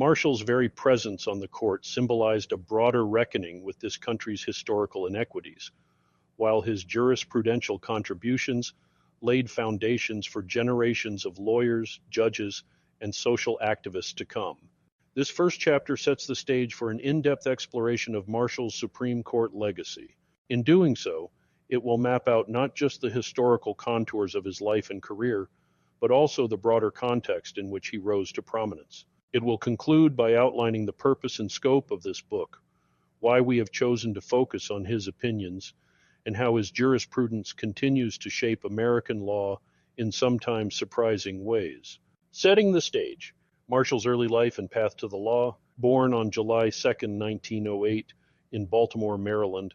Marshall's very presence on the court symbolized a broader reckoning with this country's historical inequities, while his jurisprudential contributions laid foundations for generations of lawyers, judges, and social activists to come. This first chapter sets the stage for an in-depth exploration of Marshall's Supreme Court legacy. In doing so, it will map out not just the historical contours of his life and career, but also the broader context in which he rose to prominence. It will conclude by outlining the purpose and scope of this book, why we have chosen to focus on his opinions, and how his jurisprudence continues to shape American law in sometimes surprising ways. Setting the stage, Marshall's early life and path to the law. Born on July 2, 1908, in Baltimore, Maryland,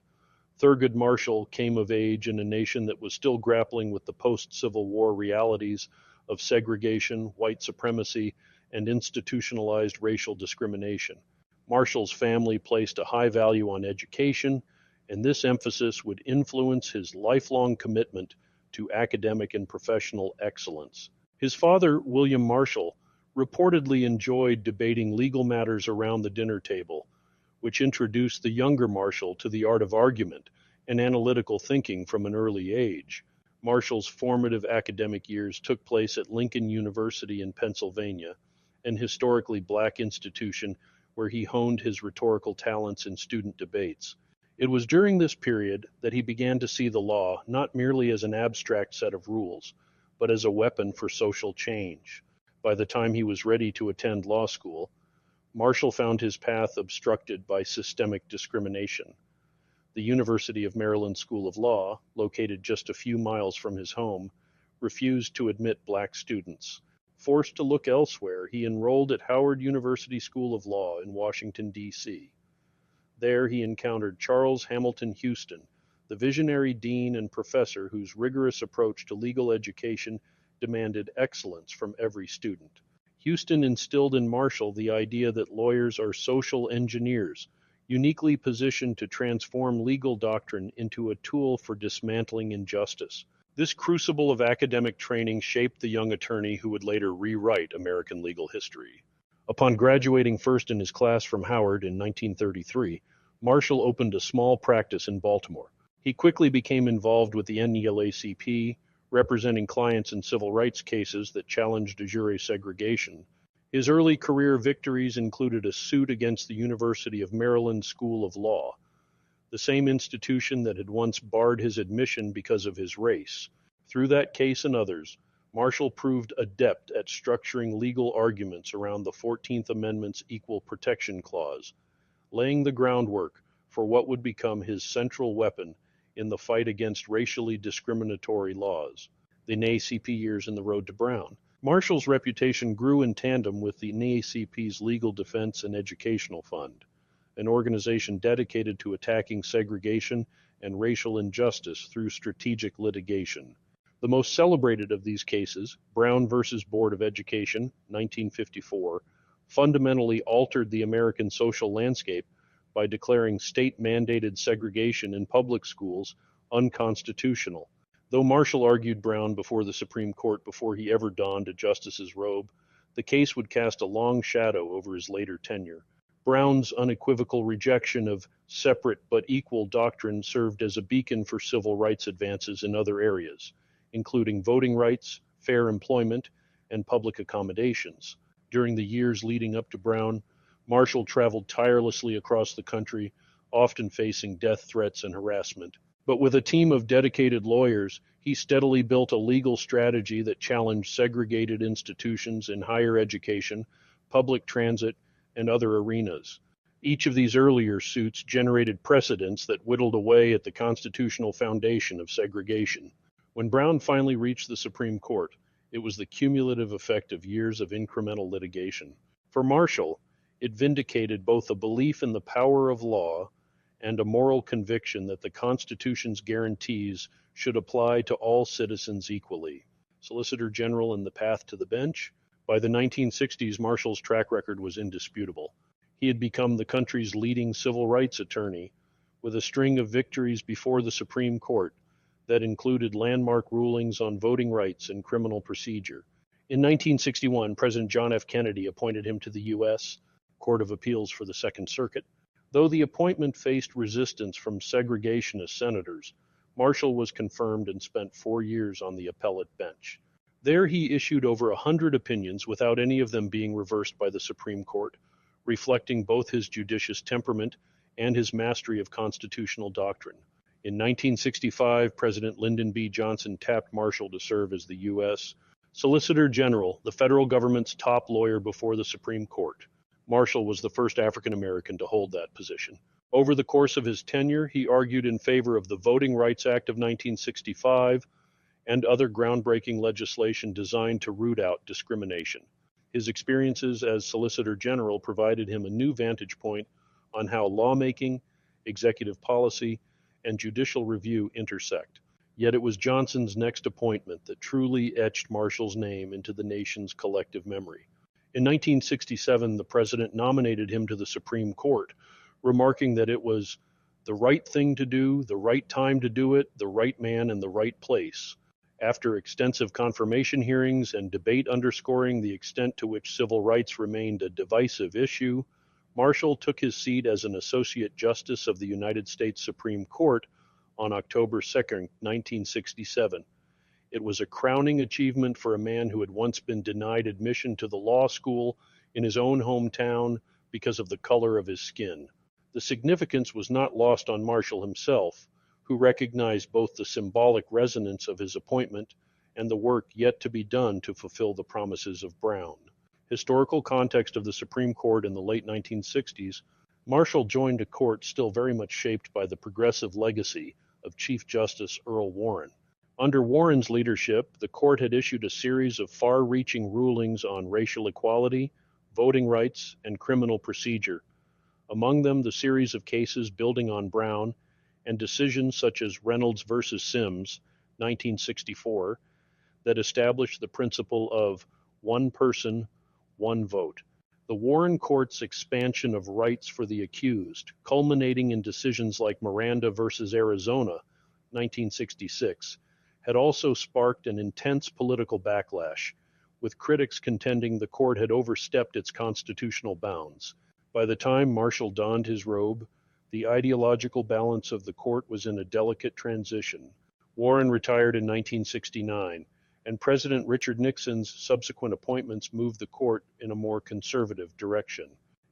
Thurgood Marshall came of age in a nation that was still grappling with the post-Civil War realities of segregation, white supremacy, and institutionalized racial discrimination. Marshall's family placed a high value on education, and this emphasis would influence his lifelong commitment to academic and professional excellence. His father, William Marshall, reportedly enjoyed debating legal matters around the dinner table, which introduced the younger Marshall to the art of argument and analytical thinking from an early age. Marshall's formative academic years took place at Lincoln University in Pennsylvania, an historically black institution where he honed his rhetorical talents in student debates. It was during this period that he began to see the law not merely as an abstract set of rules, but as a weapon for social change. By the time he was ready to attend law school, Marshall found his path obstructed by systemic discrimination. The University of Maryland School of Law, located just a few miles from his home, refused to admit black students. Forced to look elsewhere, he enrolled at Howard University School of Law in Washington, D.C. There he encountered Charles Hamilton Houston, the visionary dean and professor whose rigorous approach to legal education demanded excellence from every student. Houston instilled in Marshall the idea that lawyers are social engineers, uniquely positioned to transform legal doctrine into a tool for dismantling injustice. This crucible of academic training shaped the young attorney who would later rewrite American legal history. Upon graduating first in his class from Howard in 1933, Marshall opened a small practice in Baltimore. He quickly became involved with the NAACP, representing clients in civil rights cases that challenged de jure segregation. His early career victories included a suit against the University of Maryland School of Law, the same institution that had once barred his admission because of his race. Through that case and others, Marshall proved adept at structuring legal arguments around the 14th Amendment's Equal Protection Clause, laying the groundwork for what would become his central weapon in the fight against racially discriminatory laws. The NAACP years and the road to Brown. Marshall's reputation grew in tandem with the NAACP's Legal Defense and Educational Fund, an organization dedicated to attacking segregation and racial injustice through strategic litigation. The most celebrated of these cases, Brown versus Board of Education, 1954, fundamentally altered the American social landscape by declaring state-mandated segregation in public schools unconstitutional. Though Marshall argued Brown before the Supreme Court before he ever donned a justice's robe, the case would cast a long shadow over his later tenure. Brown's unequivocal rejection of separate but equal doctrine served as a beacon for civil rights advances in other areas, including voting rights, fair employment, and public accommodations. During the years leading up to Brown, Marshall traveled tirelessly across the country, often facing death threats and harassment. But with a team of dedicated lawyers, he steadily built a legal strategy that challenged segregated institutions in higher education, public transit, and other arenas. Each of these earlier suits generated precedents that whittled away at the constitutional foundation of segregation. When Brown finally reached the Supreme Court, it was the cumulative effect of years of incremental litigation. For Marshall, it vindicated both a belief in the power of law and a moral conviction that the Constitution's guarantees should apply to all citizens equally. Solicitor General in the path to the bench. By the 1960s, Marshall's track record was indisputable. He had become the country's leading civil rights attorney, with a string of victories before the Supreme Court that included landmark rulings on voting rights and criminal procedure. In 1961, President John F. Kennedy appointed him to the U.S. Court of Appeals for the Second Circuit. Though the appointment faced resistance from segregationist senators, Marshall was confirmed and spent 4 years on the appellate bench. There he issued over 100 opinions without any of them being reversed by the Supreme Court, reflecting both his judicious temperament and his mastery of constitutional doctrine. In 1965, President Lyndon B. Johnson tapped Marshall to serve as the U.S. Solicitor General, the federal government's top lawyer before the Supreme Court. Marshall was the first African American to hold that position. Over the course of his tenure, he argued in favor of the Voting Rights Act of 1965 and other groundbreaking legislation designed to root out discrimination. His experiences as Solicitor General provided him a new vantage point on how lawmaking, executive policy, and judicial review intersect. Yet it was Johnson's next appointment that truly etched Marshall's name into the nation's collective memory. In 1967, the president nominated him to the Supreme Court, remarking that it was the right thing to do, the right time to do it, the right man in the right place. After extensive confirmation hearings and debate underscoring the extent to which civil rights remained a divisive issue, Marshall took his seat as an Associate Justice of the United States Supreme Court on October 2, 1967. It was a crowning achievement for a man who had once been denied admission to the law school in his own hometown because of the color of his skin. The significance was not lost on Marshall himself, who recognized both the symbolic resonance of his appointment and the work yet to be done to fulfill the promises of Brown. Historical context of the Supreme Court in the late 1960s, Marshall joined a court still very much shaped by the progressive legacy of Chief Justice Earl Warren. Under Warren's leadership, the court had issued a series of far-reaching rulings on racial equality, voting rights, and criminal procedure. Among them, the series of cases building on Brown and decisions such as Reynolds versus Sims, 1964, that established the principle of one person, one vote. The Warren Court's expansion of rights for the accused, culminating in decisions like Miranda versus Arizona, 1966, had also sparked an intense political backlash, with critics contending the court had overstepped its constitutional bounds. By the time Marshall donned his robe, the ideological balance of the court was in a delicate transition. Warren retired in 1969, and President Richard Nixon's subsequent appointments moved the court in a more conservative direction.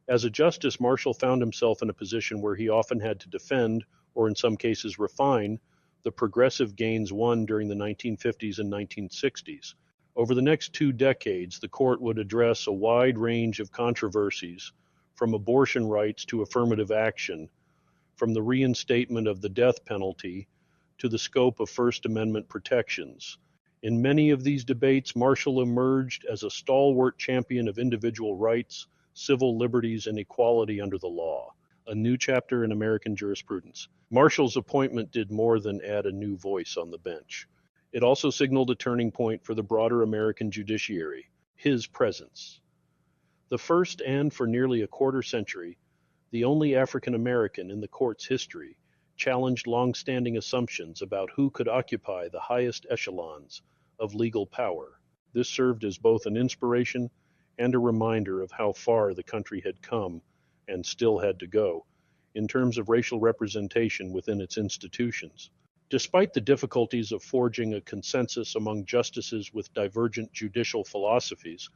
As a justice, Marshall found himself in a position where he often had to defend, or in some cases refine, the progressive gains won during the 1950s and 1960s. Over the next 2 decades, the court would address a wide range of controversies, from abortion rights to affirmative action, from the reinstatement of the death penalty to the scope of First Amendment protections. In many of these debates, Marshall emerged as a stalwart champion of individual rights, civil liberties, and equality under the law, a new chapter in American jurisprudence. Marshall's appointment did more than add a new voice on the bench. It also signaled a turning point for the broader American judiciary, his presence. The first and, for nearly a quarter century, the only African American in the court's history, challenged long-standing assumptions about who could occupy the highest echelons of legal power. This served as both an inspiration and a reminder of how far the country had come and still had to go in terms of racial representation within its institutions. Despite the difficulties of forging a consensus among justices with divergent judicial philosophies,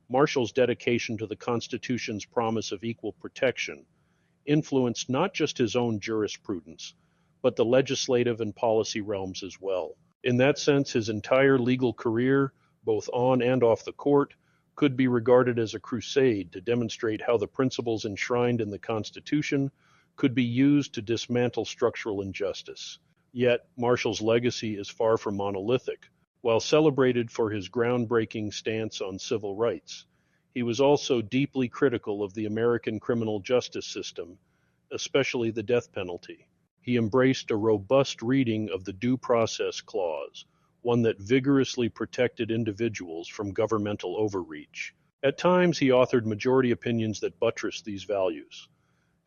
Marshall's dedication to the Constitution's promise of equal protection influenced not just his own jurisprudence, but the legislative and policy realms as well. In that sense, his entire legal career, both on and off the court, could be regarded as a crusade to demonstrate how the principles enshrined in the Constitution could be used to dismantle structural injustice. Yet, Marshall's legacy is far from monolithic. While celebrated for his groundbreaking stance on civil rights, he was also deeply critical of the American criminal justice system, especially the death penalty. He embraced a robust reading of the Due Process Clause, one that vigorously protected individuals from governmental overreach. At times, he authored majority opinions that buttressed these values.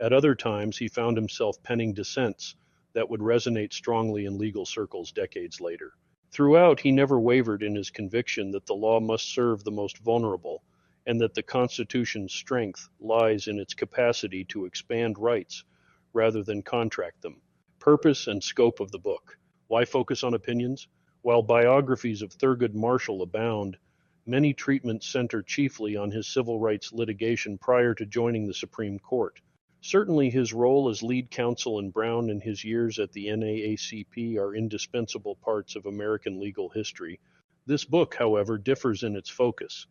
At other times, he found himself penning dissents that would resonate strongly in legal circles decades later. Throughout, he never wavered in his conviction that the law must serve the most vulnerable and that the Constitution's strength lies in its capacity to expand rights rather than contract them. Purpose and scope of the book. Why focus on opinions? While biographies of Thurgood Marshall abound, many treatments center chiefly on his civil rights litigation prior to joining the Supreme Court. Certainly his role as lead counsel in Brown and his years at the NAACP are indispensable parts of American legal history. This book, however, differs in its focus.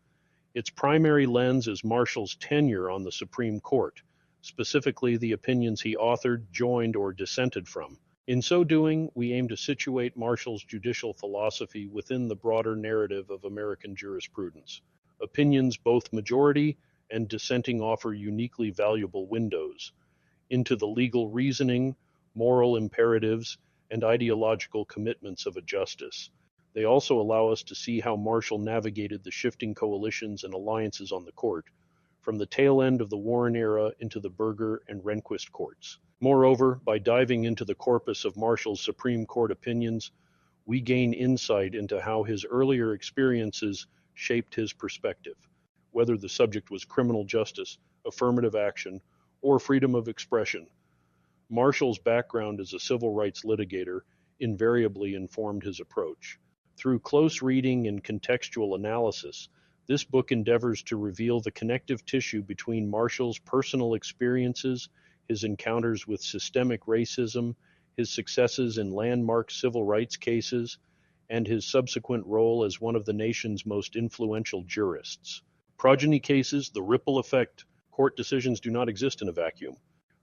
Its primary lens is Marshall's tenure on the Supreme Court, specifically the opinions he authored, joined, or dissented from. In so doing, we aim to situate Marshall's judicial philosophy within the broader narrative of American jurisprudence. Opinions, both majority and dissenting, offer uniquely valuable windows into the legal reasoning, moral imperatives, and ideological commitments of a justice. They also allow us to see how Marshall navigated the shifting coalitions and alliances on the court, from the tail end of the Warren era into the Burger and Rehnquist courts. Moreover, by diving into the corpus of Marshall's Supreme Court opinions, we gain insight into how his earlier experiences shaped his perspective, whether the subject was criminal justice, affirmative action, or freedom of expression. Marshall's background as a civil rights litigator invariably informed his approach. Through close reading and contextual analysis, this book endeavors to reveal the connective tissue between Marshall's personal experiences, his encounters with systemic racism, his successes in landmark civil rights cases, and his subsequent role as one of the nation's most influential jurists. Progeny cases, the ripple effect. Court decisions do not exist in a vacuum.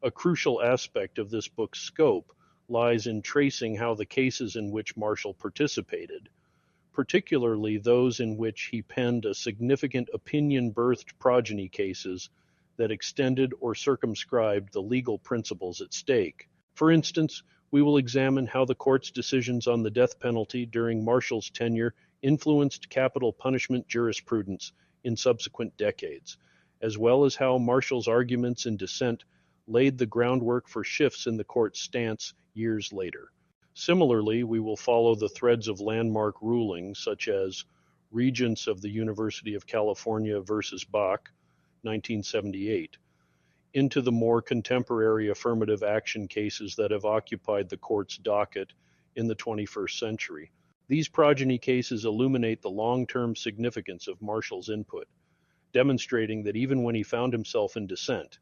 A crucial aspect of this book's scope lies in tracing how the cases in which Marshall participated, particularly those in which he penned a significant opinion-birthed progeny cases that extended or circumscribed the legal principles at stake. For instance, we will examine how the court's decisions on the death penalty during Marshall's tenure influenced capital punishment jurisprudence in subsequent decades, as well as how Marshall's arguments in dissent laid the groundwork for shifts in the court's stance years later. Similarly, we will follow the threads of landmark rulings such as Regents of the University of California versus Bach, 1978, into the more contemporary affirmative action cases that have occupied the court's docket in the 21st century. These progeny cases illuminate the long-term significance of Marshall's input, demonstrating that even when he found himself in dissent,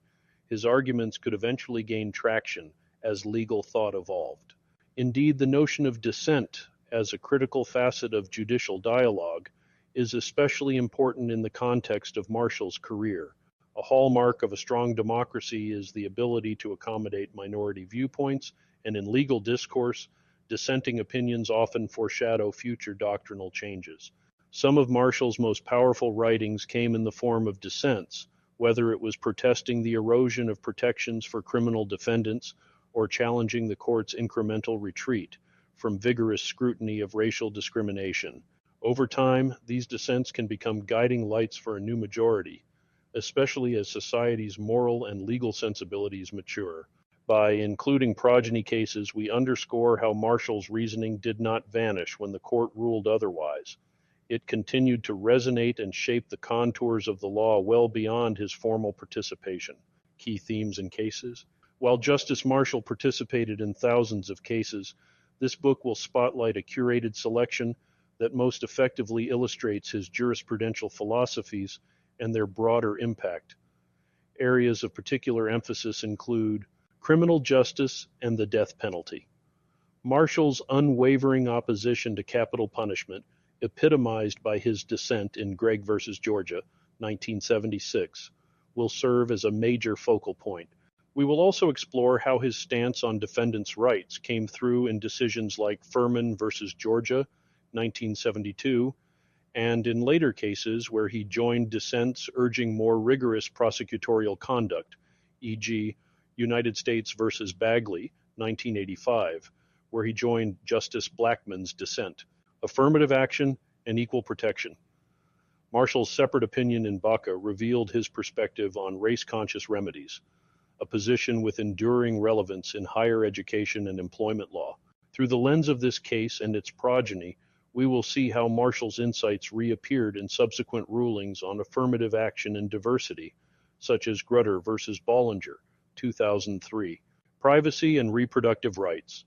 his arguments could eventually gain traction as legal thought evolved. Indeed, the notion of dissent as a critical facet of judicial dialogue is especially important in the context of Marshall's career. A hallmark of a strong democracy is the ability to accommodate minority viewpoints, and in legal discourse, dissenting opinions often foreshadow future doctrinal changes. Some of Marshall's most powerful writings came in the form of dissents, whether it was protesting the erosion of protections for criminal defendants or challenging the court's incremental retreat from vigorous scrutiny of racial discrimination. Over time, these dissents can become guiding lights for a new majority, especially as society's moral and legal sensibilities mature. By including progeny cases, we underscore how Marshall's reasoning did not vanish when the court ruled otherwise. It continued to resonate and shape the contours of the law well beyond his formal participation. Key themes and cases. While Justice Marshall participated in thousands of cases, this book will spotlight a curated selection that most effectively illustrates his jurisprudential philosophies and their broader impact. Areas of particular emphasis include criminal justice and the death penalty. Marshall's unwavering opposition to capital punishment, epitomized by his dissent in Gregg versus Georgia, 1976, will serve as a major focal point. We will also explore how his stance on defendants' rights came through in decisions like Furman versus Georgia, 1972, and in later cases where he joined dissents urging more rigorous prosecutorial conduct, e.g., United States versus Bagley, 1985, where he joined Justice Blackmun's dissent. Affirmative action and equal protection. Marshall's separate opinion in Baca revealed his perspective on race-conscious remedies, a position with enduring relevance in higher education and employment law. Through the lens of this case and its progeny, we will see how Marshall's insights reappeared in subsequent rulings on affirmative action and diversity, such as Grutter versus Bollinger, 2003, privacy and reproductive rights.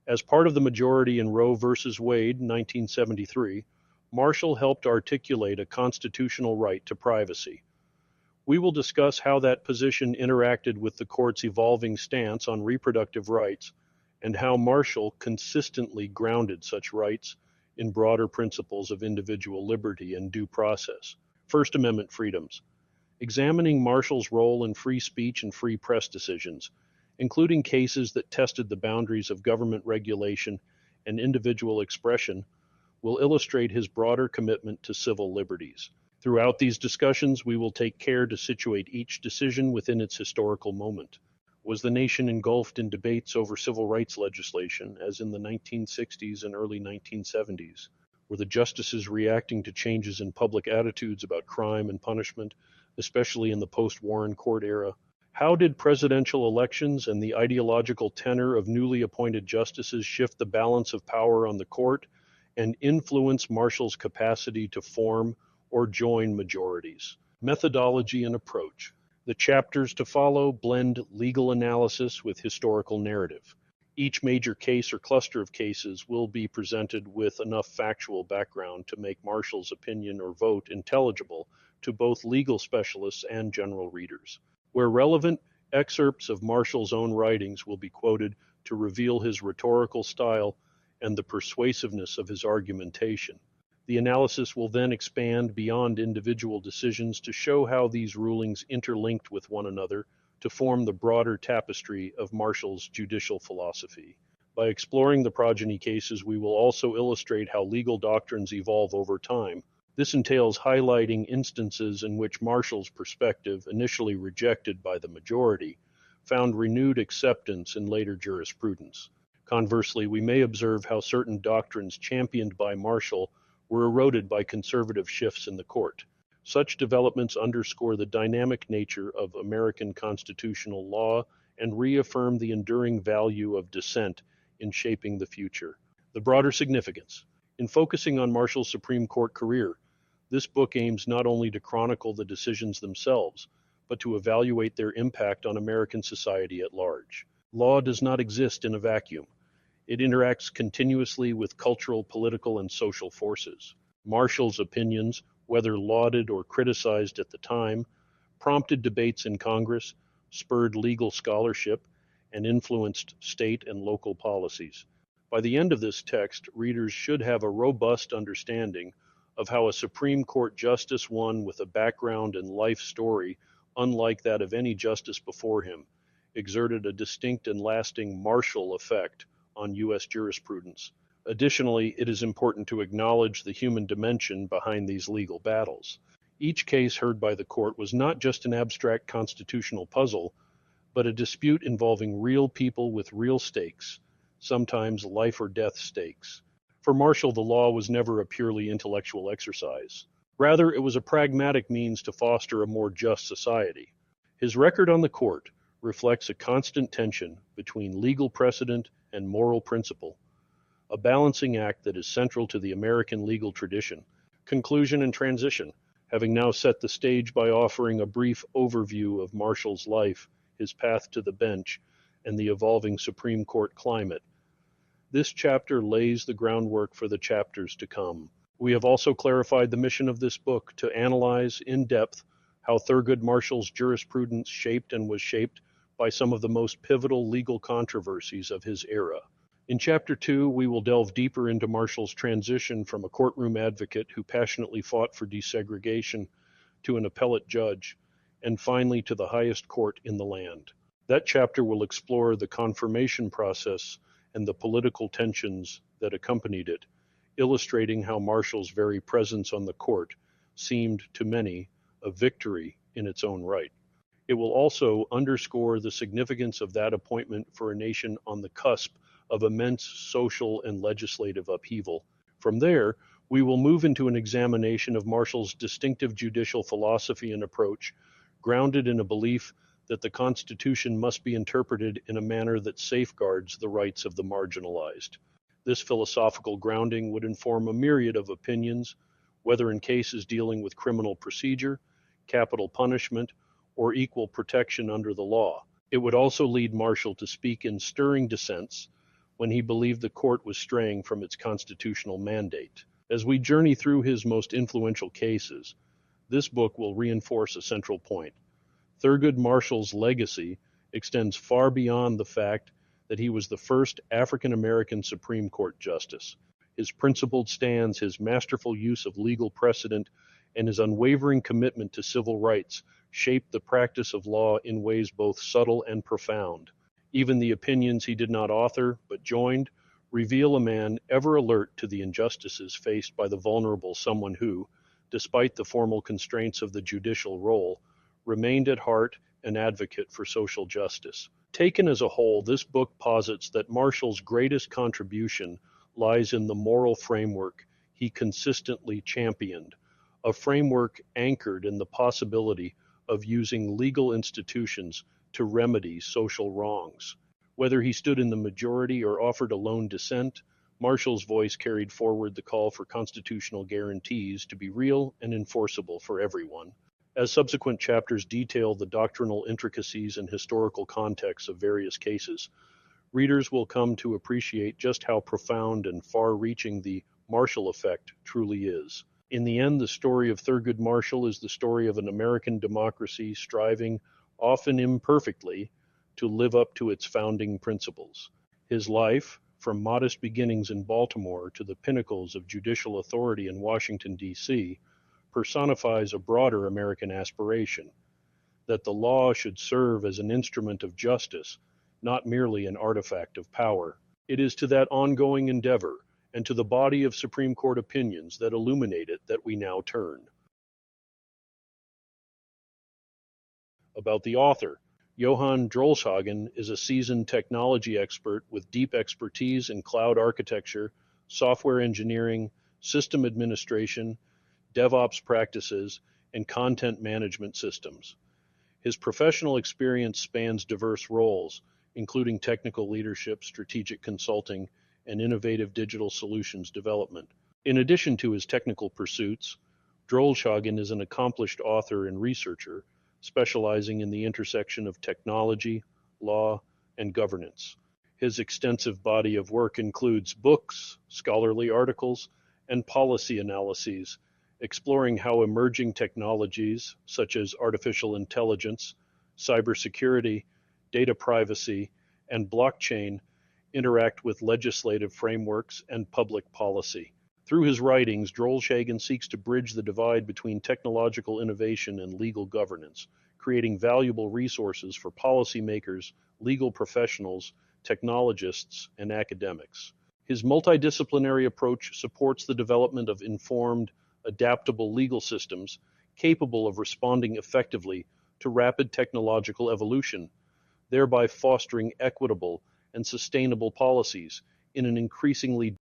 As part of the majority in Roe versus Wade, 1973, Marshall helped articulate a constitutional right to privacy. We will discuss how that position interacted with the court's evolving stance on reproductive rights and how Marshall consistently grounded such rights in broader principles of individual liberty and due process. First Amendment freedoms. Examining Marshall's role in free speech and free press decisions, including cases that tested the boundaries of government regulation and individual expression, will illustrate his broader commitment to civil liberties. Throughout these discussions, we will take care to situate each decision within its historical moment. Was the nation engulfed in debates over civil rights legislation, as in the 1960s and early 1970s? Were the justices reacting to changes in public attitudes about crime and punishment, especially in the post-Warren Court era? How did presidential elections and the ideological tenor of newly appointed justices shift the balance of power on the court and influence Marshall's capacity to form or join majorities? Methodology and approach. The chapters to follow blend legal analysis with historical narrative. Each major case or cluster of cases will be presented with enough factual background to make Marshall's opinion or vote intelligible to both legal specialists and general readers. Where relevant, excerpts of Marshall's own writings will be quoted to reveal his rhetorical style and the persuasiveness of his argumentation. The analysis will then expand beyond individual decisions to show how these rulings interlinked with one another to form the broader tapestry of Marshall's judicial philosophy. By exploring the progeny cases, we will also illustrate how legal doctrines evolve over time. This entails highlighting instances in which Marshall's perspective, initially rejected by the majority, found renewed acceptance in later jurisprudence. Conversely, we may observe how certain doctrines championed by Marshall were eroded by conservative shifts in the court. Such developments underscore the dynamic nature of American constitutional law and reaffirm the enduring value of dissent in shaping the future. The broader significance. In focusing on Marshall's Supreme Court career, this book aims not only to chronicle the decisions themselves, but to evaluate their impact on American society at large. Law does not exist in a vacuum. It interacts continuously with cultural, political, and social forces. Marshall's opinions, whether lauded or criticized at the time, prompted debates in Congress, spurred legal scholarship, and influenced state and local policies. By the end of this text, readers should have a robust understanding of how a Supreme Court justice, one with a background and life story unlike that of any justice before him, exerted a distinct and lasting Marshall effect on U.S. jurisprudence. Additionally, it is important to acknowledge the human dimension behind these legal battles. Each case heard by the court was not just an abstract constitutional puzzle, but a dispute involving real people with real stakes, sometimes life or death stakes. For Marshall, the law was never a purely intellectual exercise. Rather, it was a pragmatic means to foster a more just society. His record on the court reflects a constant tension between legal precedent and moral principle, a balancing act that is central to the American legal tradition. Conclusion and transition. Having now set the stage by offering a brief overview of Marshall's life, his path to the bench, and the evolving Supreme Court climate, this chapter lays the groundwork for the chapters to come. We have also clarified the mission of this book to analyze in depth how Thurgood Marshall's jurisprudence shaped and was shaped by some of the most pivotal legal controversies of his era. In Chapter 2, we will delve deeper into Marshall's transition from a courtroom advocate who passionately fought for desegregation to an appellate judge, and finally to the highest court in the land. That chapter will explore the confirmation process and the political tensions that accompanied it, illustrating how Marshall's very presence on the court seemed to many a victory in its own right. It will also underscore the significance of that appointment for a nation on the cusp of immense social and legislative upheaval. From there, we will move into an examination of Marshall's distinctive judicial philosophy and approach, grounded in a belief that the Constitution must be interpreted in a manner that safeguards the rights of the marginalized. This philosophical grounding would inform a myriad of opinions, whether in cases dealing with criminal procedure, capital punishment, or equal protection under the law. It would also lead Marshall to speak in stirring dissents when he believed the court was straying from its constitutional mandate. As we journey through his most influential cases, this book will reinforce a central point. Thurgood Marshall's legacy extends far beyond the fact that he was the first African American Supreme Court justice. His principled stands, his masterful use of legal precedent, and his unwavering commitment to civil rights shaped the practice of law in ways both subtle and profound. Even the opinions he did not author but joined reveal a man ever alert to the injustices faced by the vulnerable, someone who, despite the formal constraints of the judicial role, remained at heart an advocate for social justice. Taken as a whole, this book posits that Marshall's greatest contribution lies in the moral framework he consistently championed, a framework anchored in the possibility of using legal institutions to remedy social wrongs. Whether he stood in the majority or offered a lone dissent, Marshall's voice carried forward the call for constitutional guarantees to be real and enforceable for everyone. As subsequent chapters detail the doctrinal intricacies and historical contexts of various cases, readers will come to appreciate just how profound and far-reaching the Marshall effect truly is. In the end, the story of Thurgood Marshall is the story of an American democracy striving, often imperfectly, to live up to its founding principles. His life, from modest beginnings in Baltimore to the pinnacles of judicial authority in Washington, D.C., personifies a broader American aspiration, that the law should serve as an instrument of justice, not merely an artifact of power. It is to that ongoing endeavor and to the body of Supreme Court opinions that illuminate it that we now turn. About the author, Johan Drolshagen is a seasoned technology expert with deep expertise in cloud architecture, software engineering, system administration, DevOps practices, and content management systems. His professional experience spans diverse roles, including technical leadership, strategic consulting, and innovative digital solutions development. In addition to his technical pursuits, Drolshagen is an accomplished author and researcher, specializing in the intersection of technology, law, and governance. His extensive body of work includes books, scholarly articles, and policy analyses, exploring how emerging technologies such as artificial intelligence, cybersecurity, data privacy, and blockchain interact with legislative frameworks and public policy. Through his writings, Drolshagen seeks to bridge the divide between technological innovation and legal governance, creating valuable resources for policymakers, legal professionals, technologists, and academics. His multidisciplinary approach supports the development of informed, adaptable legal systems capable of responding effectively to rapid technological evolution, thereby fostering equitable and sustainable policies in an increasingly